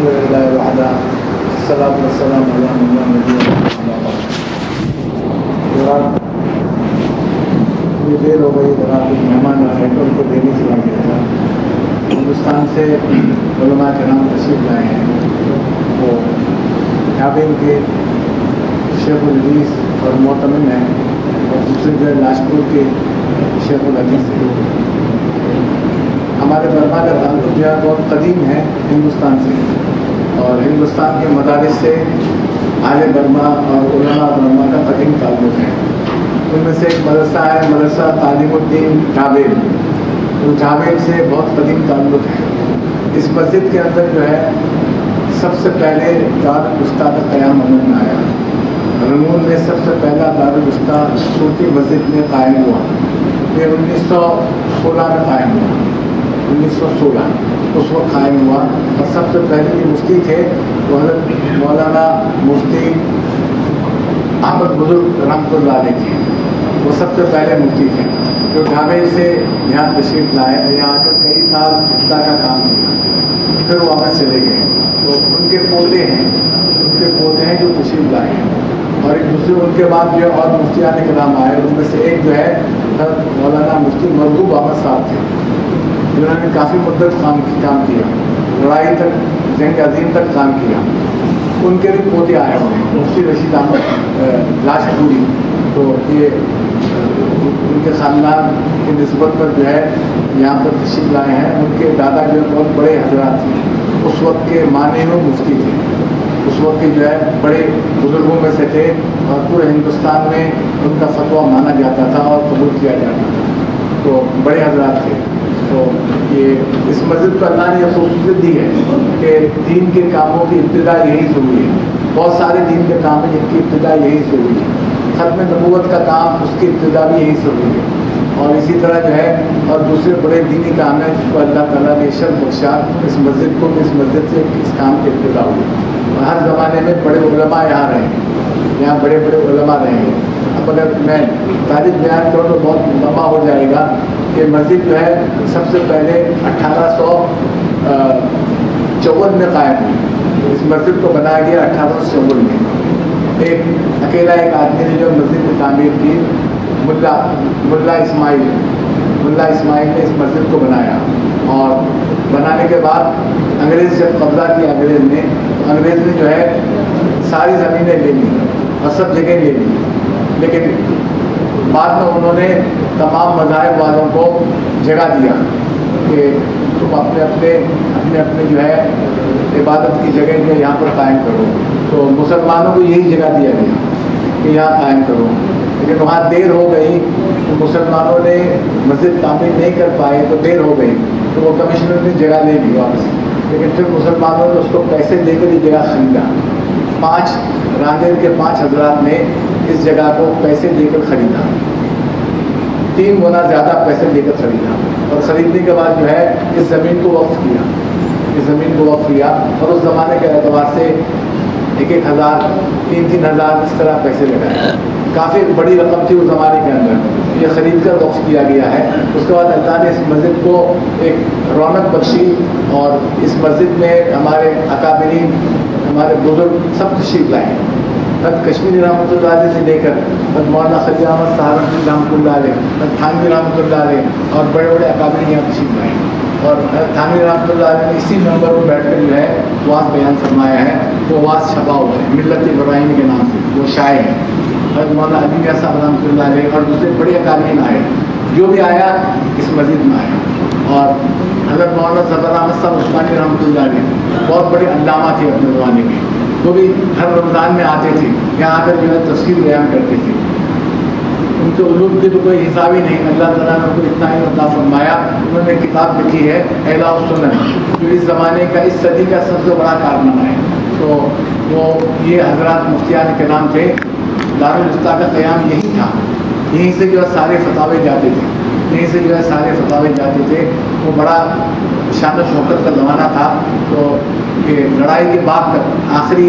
لله وحده الصلاة والسلام على من لا نبي بعده. یہ دیر ہو گئی رات ایک مہمان آئے تو ان کو دہلی چلا گیا تھا. ہندوستان سے علماء کرام تشریف لائے ہیں. وہ کابل کے شیخ الحدیث اور معتمد ہیں اور دوسرے جو ہے لاجپور کے شیخ الحدیث ہیں. ہمارے برما کا تعلق جو ہے بہت قدیم ہے ہندوستان سے, اور ہندوستان کے مدارس سے اہل برما اور علماء برما کا قدیم تعلق ہے. ان میں سے ایک مدرسہ ہے, مدرسہ تعلیم الدین جاوید. وہ جاوید سے بہت قدیم تعلق ہے. اس مسجد کے اندر جو ہے سب سے پہلے دارالفتا کا قیام عمل میں آیا. رنگون میں سب سے پہلا دارالفتا صوفی مسجد میں قائم ہوا. یہ 1916 میں قائم ہوا. 1916 اس وقت قائم ہوا. اور سب سے پہلے جو مفتی تھے وہ حضرت مولانا مفتی احمد بزرگ رحمۃ اللہ علیہ تھے. وہ سب سے پہلے مفتی تھے جو ڈھابے سے یہاں تشریف لائے. یہاں آ کر کئی سال افتاء کا کام کیا, پھر وہ واپس چلے گئے. تو ان کے پودے ہیں جو تشریف لائے ہیں. اور ایک دوسرے ان کے بعد جو ہے اور مفتیان کرام آئے. ان میں سے ایک جو ہے مولانا مفتی مرغوب احمد صاحب تھے, جنہوں نے کافی مدت کام کیا, لڑائی تک, جنگ عظیم تک کام کیا. ان کے بھی پوتے آئے ہوئے ہیں, مفتی رشید احمد لاجپوری. تو یہ ان کے خاندان کی نسبت پر جو ہے یہاں پر تشریف لائے ہیں. ان کے دادا جو ہے بہت بڑے حضرات تھے, اس وقت کے مانے ہوئے مفتی تھے. اس وقت کے جو ہے بڑے بزرگوں میں سے تھے, اور پورے ہندوستان میں ان کا فتویٰ مانا جاتا تھا اور قبول کیا جاتا تھا. تو بڑے حضرات تھے. تو یہ اس مسجد پر اللہ نے یہ خصوصیت دی ہے کہ دین کے کاموں کی ابتدا یہی سے ہوئی ہے. بہت سارے دین کے کام ہیں جن کی ابتدا یہی سے ہوئی ہے. ختم نبوت کا کام اس کی ابتدا بھی یہی سے ہوئی ہے. اور اسی طرح جو ہے اور دوسرے بڑے دینی کام ہیں جس کو اللہ تعالیٰ نے شرف بخشا. اس مسجد کو اس مسجد سے اس کام کی ابتدا ہوئی. اور ہر زمانے میں بڑے علماء یہاں رہے ہیں, یہاں بڑے بڑے علماء رہے ہیں. اب اگر میں تاریخ بیان کروں تو بہت لمبا ہو جائے گا. کہ مسجد جو ہے سب سے پہلے 1854 میں قائم ہوئی. اس مسجد کو بنایا گیا 1854 میں. ایک آدمی نے جو مسجد کی تعمیر کی, ملا اسماعیل نے اس مسجد کو بنایا. اور بنانے کے بعد انگریز جب قبضہ کیا انگریز نے جو ہے ساری زمینیں لے لی اور سب جگہ لے لی. لیکن بعد میں انہوں نے تمام مذاہب والوں کو جگہ دیا کہ تم اپنے جو ہے عبادت کی جگہ جو یہاں پر قائم کرو. تو مسلمانوں کو یہی جگہ دیا گیا کہ یہاں قائم کرو. لیکن وہاں دیر ہو گئی تو مسلمانوں نے مسجد تعمیر نہیں کر پائے, تو دیر ہو گئی. تو وہ کمشنر نے جگہ لے لی واپس. لیکن پھر مسلمانوں نے اس کو پیسے دے کر یہ جگہ خریدا. 5 رانگیر کے 5 حضرات نے اس جگہ کو پیسے دے کر خریدا. 3 گنا زیادہ پیسے دے کر خریدا. اور خریدنے کے بعد جو ہے اس زمین کو وقف کیا. اور اس زمانے کے اعتبار سے 1,000 3,000 3,000 اس طرح پیسے لگائے. کافی بڑی رقم تھی اس زمانے کے اندر. یہ خرید کر وقف کیا گیا ہے. اس کے بعد اللہ نے اس مسجد کو ایک رونق بخشی. اور اس مسجد میں ہمارے اکابرین, ہمارے بزرگ سب تشریف لائے. کشمیری رحمۃ اللہ علیہ سے لے کر مولانا خلیل احمد سہارنپوری رحمۃ اللہ علیہ, تھانوی رحمۃ اللہ علیہ, اور بڑے بڑے اکابرین یہاں تشریف لائے. اور تھانوی رحمۃ اللہ علیہ نے اسی نمبر پر بیٹھ کر جو ہے واز بیان فرمایا ہے. وہ واز چھپا ہوا ہے ملت ابراہیمی کے نام سے, وہ شائع ہے. حضرت مولانا علی میاں صاحب رحمۃ اللہ علیہ اور دوسرے بڑے اکابرین آئے. جو بھی آیا اس مسجد میں آیا. اور حضرت مولانا ظفر احمد صاحب عثمانی رحمۃ اللہ علیہ بہت بڑے علامہ تھے اپنے زمانے میں. وہ بھی ہر رمضان میں آتے تھے, یہاں آ کر جو ہے تفسیر بیان کرتے تھے. ان کے علوم کی تو کوئی حساب ہی نہیں. اللہ تعالیٰ نے ان کو اتنا ہی عطا فرمایا. انہوں نے کتاب لکھی ہے احیاء السنن, جو اس زمانے کا, اس صدی کا سب سے بڑا کارنامہ ہے. تو وہ یہ حضرات مفتیان کرام تھے. دارالفتا کا قیام یہی تھا. یہیں سے جو ہے سارے فتاوے جاتے تھے. وہ بڑا شان و شوکت کا زمانہ تھا. تو یہ لڑائی کے بعد تک آخری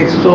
100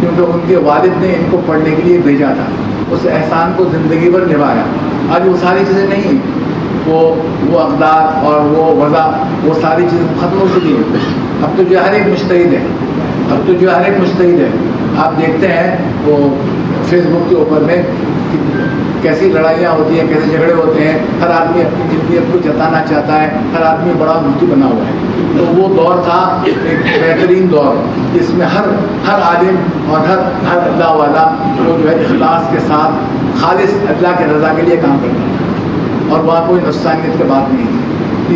کیونکہ ان کے والد نے ان کو پڑھنے کے لیے بھیجا تھا. اس احسان کو زندگی بھر نبھایا. آج وہ ساری چیزیں نہیں ہیں، وہ اقدار اور وہ وضع، وہ ساری چیزیں ختم ہو چکی ہیں. اب تو جو ہر ایک مجتہد ہے. آپ دیکھتے ہیں وہ فیس بک کے اوپر میں کیسی لڑائیاں ہوتی ہیں، کیسے جھگڑے ہوتے ہیں. ہر آدمی اپنی جنسیت کو جتانا چاہتا ہے، ہر آدمی بڑا مفتی بنا ہوا ہے. تو وہ دور تھا ایک بہترین دور، جس میں ہر عالم اور ہر اللہ والا وہ جو ہے اخلاص کے ساتھ خالص اللہ کے رضا کے لیے کام کرتا تھا، اور وہاں کوئی نفسانیت کی بات نہیں تھی.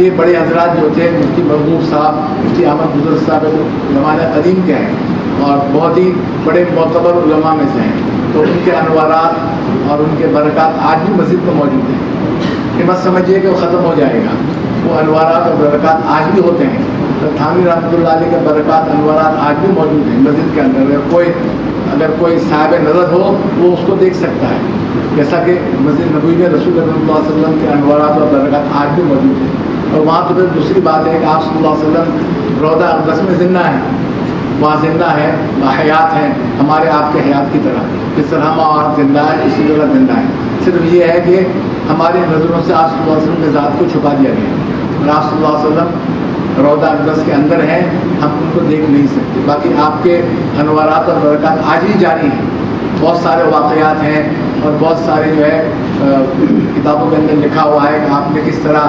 یہ بڑے حضرات جو تھے، مفتی محبوب صاحب، مفتی احمد بزرگ صاحب، جو زمانہ قدیم کے ہیں اور بہت ہی بڑے معتبر علماء میں سے ہیں. تو ان کے انوارات اور ان کے برکات آج بھی مسجد میں موجود ہیں. یہ مت سمجھیے کہ وہ ختم ہو جائے گا. وہ انوارات اور برکات آج بھی ہوتے ہیں. تو تھانوی رحمۃ اللہ علیہ کے برکات انوارات آج بھی موجود ہیں مسجد کے اندر. اگر کوئی صاحب نظر ہو وہ اس کو دیکھ سکتا ہے. جیسا کہ مسجد نبوی میں رسول اللہ صلی اللہ علیہ وسلم کے انوارات اور برکات آج بھی موجود ہیں. اور وہاں تو پھر دوسری بات ہے کہ آپ صلی اللہ علیہ وسلم روضہ اقدس میں زندہ ہیں، وہاں زندہ ہے، حیات ہیں، ہمارے آپ کے حیات کی طرح. جس طرح ہم آپ زندہ ہیں اسی طرح زندہ ہیں. صرف یہ ہے کہ ہماری نظروں سے آپ صلی اللہ علیہ وسلم کے ذات کو چھپا دیا گیا، اور آپ صلی اللہ علیہ وسلم روضہ اقدس کے اندر ہیں، ہم ان کو دیکھ نہیں سکتے. باقی آپ کے انوارات اور برکات آج بھی جاری ہیں. بہت سارے واقعات ہیں اور بہت سارے جو ہے کتابوں کے اندر لکھا ہوا ہے کہ آپ نے کس طرح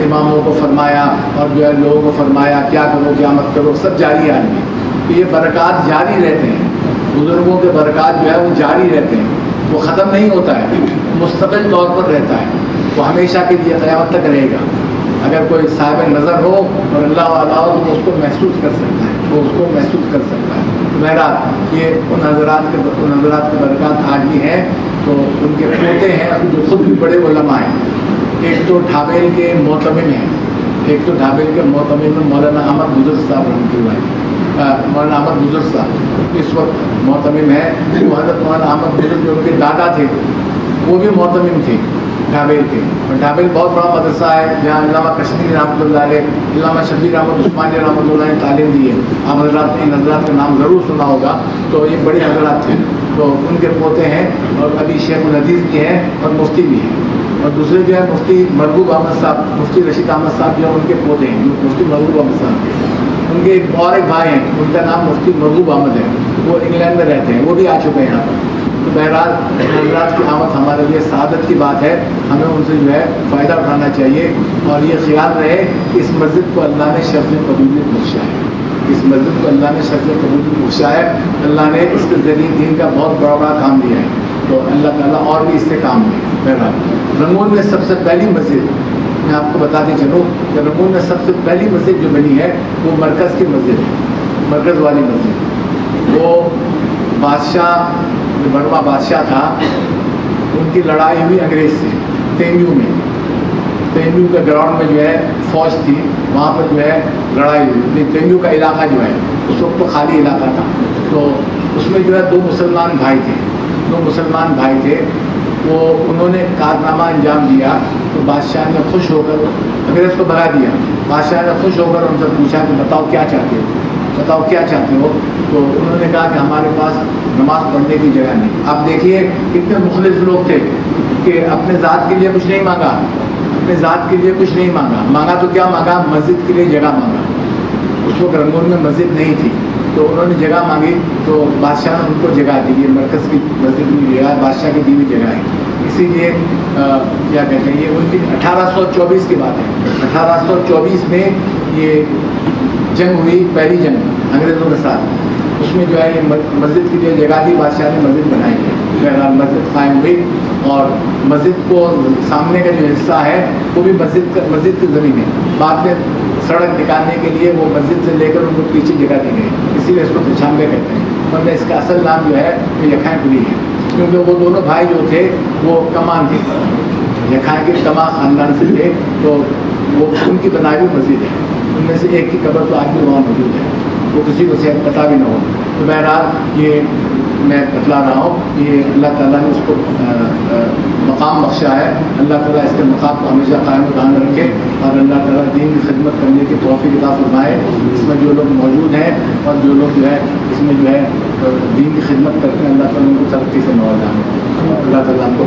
اماموں کو فرمایا اور جو ہے لوگوں کو فرمایا کیا کرو کیا مت کرو. سب جاری ہے آج بھی. تو یہ برکات جاری رہتے ہیں. بزرگوں کے برکات جو ہے وہ جاری رہتے ہیں، وہ ختم نہیں ہوتا ہے، مستقل طور پر رہتا ہے. وہ ہمیشہ کے لیے قیامت تک رہے گا. اگر کوئی صاحب نظر ہو اور اللہ والا ہو تو وہ اس کو محسوس کر سکتا ہے. بہرحال یہ ان حضرات کے برکات آج بھی ہیں. تو ان کے پوتے ہیں جو خود بھی بڑے علماء ہیں. ایک تو ڈھابیل کے معتمم ہیں، مولانا احمد بزرگ صاحب رحمۃ اللہ، مولانا احمد بزرگ صاحب اس وقت معتمم ہے. وہ حضرت مولانا احمد بزرگ جو ان کے دادا تھے وہ بھی معتمم تھے ڈھابیل کے. اور ڈھابیل بہت بڑا مدرسہ ہے جہاں علامہ کشمیری رحمۃ اللہ علیہ، علامہ شبیر احمد عثمانی رحمۃ اللہ نے تعلیم دی ہے. آپ حضرات نے ان حضرات کا نام ضرور سنا ہوگا. تو یہ بڑے حضرات تھے. تو ان کے پوتے ہیں اور ابھی شیخ الحدیث بھی ہیں اور مفتی بھی ہیں. اور دوسرے جو ہے مفتی محبوب احمد صاحب، مفتی رشید احمد صاحب جو ہیں ان کے پوتے ہیں، مفتی محبوب احمد صاحب کے. ان کے ایک بھائی ہیں، ان کا نام مفتی محبوب احمد ہے، وہ انگلینڈ میں رہتے ہیں، وہ بھی آ چکے ہیں یہاں پر. تو بہرحال حضرات کی آمد ہمارے لیے سعادت کی بات ہے. ہمیں ان سے جو ہے فائدہ اٹھانا چاہیے اور یہ خیال رہے کہ اس مسجد کو اللہ نے شرف قبولیت بخشا ہے. اللہ نے اس کے ذریعے دین کا بہت بڑا کام دیا ہے. تو اللہ تعالیٰ اور بھی اس سے کام لے. بہرحال رنگون میں سب سے پہلی مسجد میں آپ کو بتاتے چلوں کہ رنگون میں سب سے پہلی مسجد جو بنی ہے وہ مرکز کی مسجد ہے، مرکز والی مسجد. وہ بادشاہ جو برما بادشاہ تھا ان کی لڑائی ہوئی انگریز سے تیمیو کا گراؤنڈ میں جو ہے فوج تھی، وہاں پر جو ہے لڑائی ہوئی. تیمیو کا علاقہ جو ہے اس وقت تو خالی علاقہ تھا. تو اس میں جو ہے دو مسلمان بھائی تھے. وہ انہوں نے کارنامہ انجام دیا. تو بادشاہ نے خوش ہو کر انگریز کو بھگا دیا. بادشاہ نے خوش ہو کر ان سے پوچھا کہ بتاؤ کیا چاہتے ہو. تو انہوں نے کہا کہ ہمارے پاس نماز پڑھنے کی جگہ نہیں. آپ دیکھیے کتنے مخلص لوگ تھے کہ اپنے ذات کے لیے کچھ نہیں مانگا. تو کیا مانگا؟ مسجد کے لیے جگہ مانگا. اس وقت رنگون میں مسجد نہیں تھی تو انہوں نے جگہ مانگی. تو بادشاہ نے ان کو جگہ دی. یہ مرکز کی مسجد کی جگہ بادشاہ کی دی ہوئی جگہ ہے. اسی لیے کیا کہتے ہیں، یہ ان کی 1824 کی بات ہے. 1824 میں یہ جنگ ہوئی، پہلی جنگ انگریزوں کے ساتھ. اس میں جو ہے یہ مسجد کی جو جگہ تھی بادشاہ نے مسجد بنائی ہے. بہرحال مسجد قائم ہوئی اور مسجد کو سامنے کا جو حصہ ہے وہ بھی مسجد کی زمین ہے. بعد میں سڑک نکالنے کے لیے وہ مسجد سے لے کر ان کو پیچھے جگہ دی گئی، اسی لیے اس کو پچھانوے کہتے ہیں. ورنہ اس کا اصل نام جو ہے وہ یکھائیں پوری ہے، کیونکہ وہ دونوں بھائی جو تھے وہ کمان تھے، یکھائیں کے کما خاندان سے تھے. تو وہ ان کی بنائی ہوئی مسجد ہے. ان میں سے ایک کی قبر تو آج بھی وہاں موجود ہے، وہ کسی کو شاید پتہ بھی نہ ہو. تو بہرحال یہ میں بتلا رہا ہوں یہ اللہ تعالیٰ نے اس کو مقام بخشا ہے. اللہ تعالیٰ اس کے مقام کو ہمیشہ قائم و دائم رکھے اور اللہ تعالیٰ دین کی خدمت کرنے کی توفیق عطا فرمائے. اس میں جو لوگ موجود ہیں اور جو لوگ جو ہے اس میں جو ہے دین کی خدمت کرتے ہیں اللہ تعالیٰ ان کو ترقی سے نوازا ہے. اللہ تعالیٰ ہم کو